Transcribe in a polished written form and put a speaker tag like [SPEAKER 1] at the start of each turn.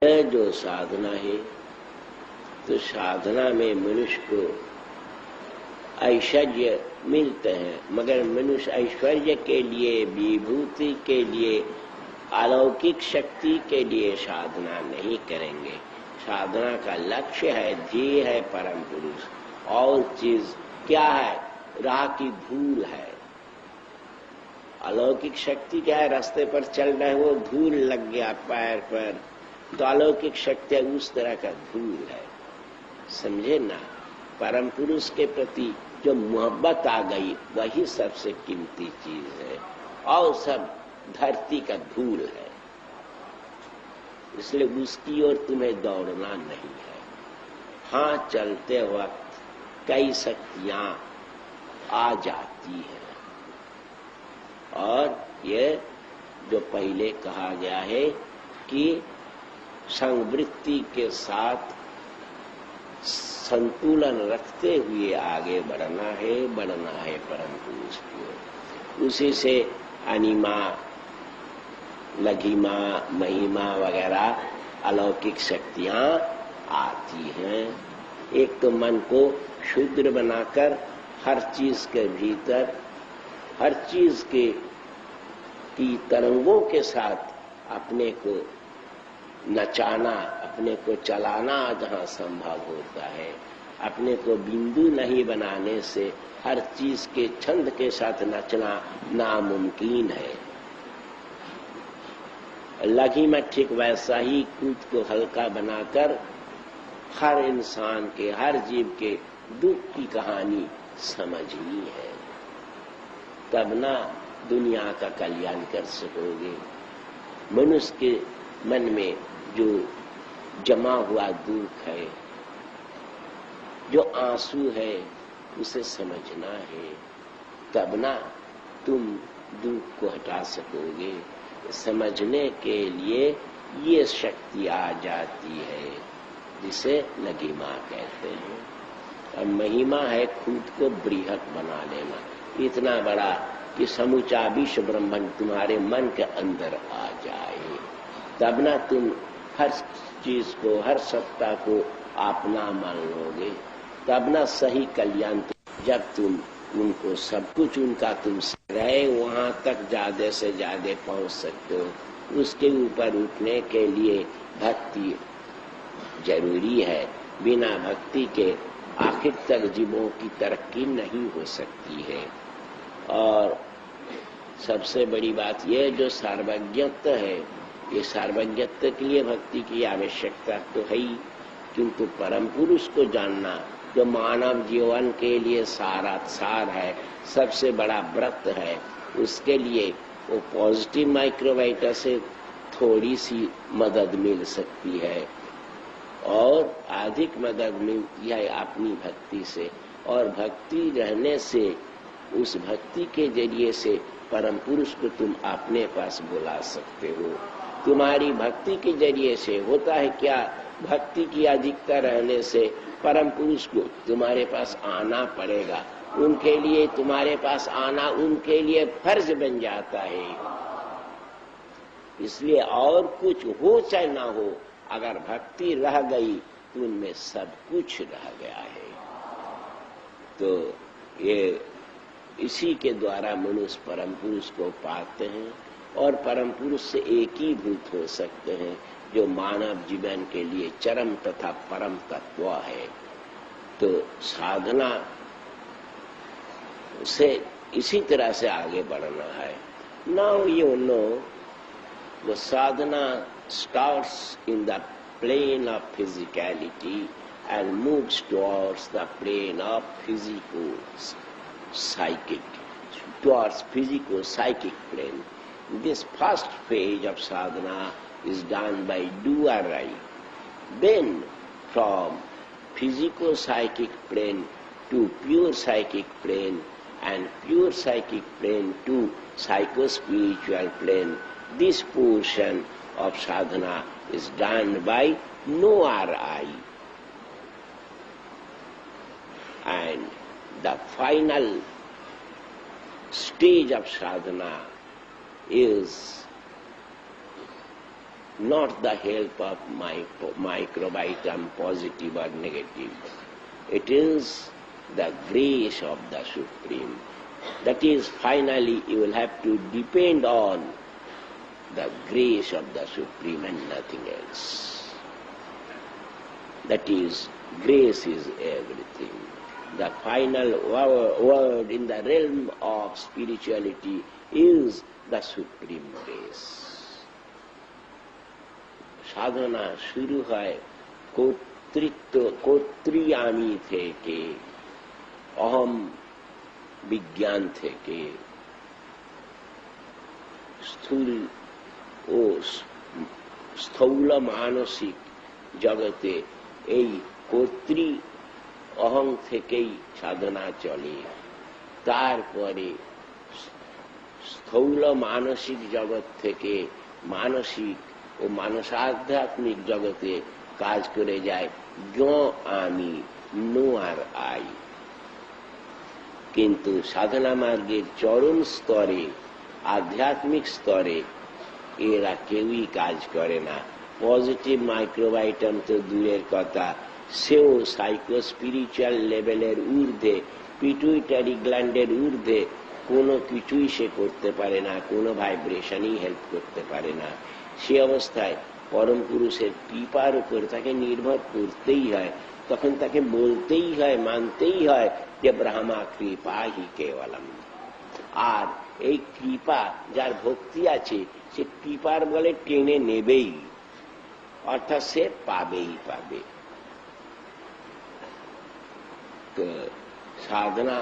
[SPEAKER 1] है जो साधना है, तो साधना में मनुष्य को ऐश्वर्य मिलते हैं, मगर मनुष्य ऐश्वर्य के लिए, विभूति के लिए, अलौकिक शक्ति के लिए साधना नहीं करेंगे। साधना का लक्ष्य है, ध्येय है परम पुरुष। और चीज क्या है? राह की धूल है। अलौकिक शक्ति क्या है? रास्ते पर चल रहे वो धूल लग गया पैर पर, तो अलौकिक शक्ति उस तरह का धूल है। समझे ना? परम पुरुष के प्रति जो मोहब्बत आ गई वही सबसे कीमती चीज है, और सब धरती का धूल है। इसलिए उसकी ओर तुम्हें दौड़ना नहीं है। हाँ, चलते वक्त कई शक्तियां आ जाती हैं, और ये जो पहले कहा गया है कि संवृत्ति के साथ संतुलन रखते हुए आगे बढ़ना है परम पुरुष की ओर। उसी से अनिमा, लघिमा, महिमा वगैरह अलौकिक शक्तियां आती हैं। एक तो मन को शुद्र बनाकर हर चीज के भीतर, हर चीज की तरंगों के साथ अपने को नचाना, अपने को चलाना जहाँ संभव होता है। अपने को बिंदु नहीं बनाने से हर चीज के छंद के साथ नचना नामुमकिन है। लघी में ठीक वैसा ही खुद को हल्का बनाकर हर इंसान के, हर जीव के दुख की कहानी समझनी है, तब ना दुनिया का कल्याण कर सकोगे। मनुष्य के मन में जो जमा हुआ दुख है, जो आंसू है, उसे समझना है, तब ना तुम दुख को हटा सकोगे। समझने के लिए ये शक्ति आ जाती है, जिसे लघिमा कहते हैं। और महिमा है खुद को बृहत बना लेना, इतना बड़ा कि समूचा विश्व ब्रह्मांड तुम्हारे मन के अंदर आ जाए। तब ना तुम हर चीज को, हर सत्ता को अपना मान लोगे। तब ना सही कल्याण, जब तुम उनको सब कुछ उनका तुम रहे वहां तक ज्यादा से ज्यादा पहुंच सकते हो। उसके ऊपर उठने के लिए भक्ति जरूरी है। बिना भक्ति के आखिर तक जीवों की तरक्की नहीं हो सकती है। और सबसे बड़ी बात यह जो सर्वज्ञत्व है, ये सर्वज्ञत्व के लिए भक्ति की आवश्यकता तो है ही, किंतु परम पुरुष को जानना जो मानव जीवन के लिए सारा सार है, सबसे बड़ा व्रत है, उसके लिए वो पॉजिटिव माइक्रोबाइटा से थोड़ी सी मदद मिल सकती है, और अधिक मदद मिलती है अपनी भक्ति से। और भक्ति रहने से, उस भक्ति के जरिए से परम पुरुष को तुम अपने पास बुला सकते हो। तुम्हारी भक्ति के जरिए से होता है क्या? भक्ति की अधिकता रहने से परम पुरुष को तुम्हारे पास आना पड़ेगा। उनके लिए तुम्हारे पास आना उनके लिए फर्ज बन जाता है। इसलिए और कुछ हो चाहे ना हो, अगर भक्ति रह गई तो उनमें सब कुछ रह गया है। तो ये इसी के द्वारा मनुष्य परम पुरुष को पाते हैं, और परम पुरुष से एकीभूत हो सकते हैं, जो मानव जीवन के लिए चरम तथा परम तत्व है। तो साधना से इसी तरह से आगे बढ़ना है। Now you know the Sadhana starts in the plane of physicality and moves towards the plane of physico-psychic plane. This first phase of sadhana is done by do or I. Then from physico-psychic plane to pure psychic plane, and pure psychic plane to psycho-spiritual plane, this portion of sadhana is done by no or I. And the final stage of sadhana is not the help of microbiome positive or negative. It is the grace of the Supreme. That is, finally you will have to depend on the grace of the Supreme and nothing else. That is, grace is everything. The final word in the realm of spirituality is the Supreme grace. সাধনা শুরু হয় কর্তৃ আমি থেকে, অহম বিজ্ঞান থেকে। স্থূল ও স্থূল মানসিক জগতে এই কর্তৃ অহং থেকেই সাধনা চলে। তারপরে স্থূল মানসিক জগৎ থেকে মানসিক ও মানসাধ্যাত্মিক জগতে কাজ করে যায় আমি, নো আর আই। কিন্তু সাধনা মার্গের চরম স্তরে, আধ্যাত্মিক স্তরে এরা কেউই কাজ করে না। পজিটিভ মাইক্রোবায়োটাম তো দূরের কথা, সেও সাইকো স্পিরিচুয়াল লেভেলের ঊর্ধ্বে, পিটুইটারি গ্ল্যান্ডের ঊর্ধ্বে কোনো কিছুই সে করতে পারে না, কোনো ভাইব্রেশনই হেল্প করতে পারে না। সে অবস্থায় পরম পুরুষের কৃপার উপর তাকে নির্ভর করতেই হয়। তখন তাকে বলতেই হয়, মানতেই হয় যে ব্রহ্মা কৃপা হি কেবলম। আর এই কৃপা, যার ভক্তি আছে, সে কৃপার বলে টেনে নেবেই, অর্থাৎ সে পাবেই পাবে। তো সাধনা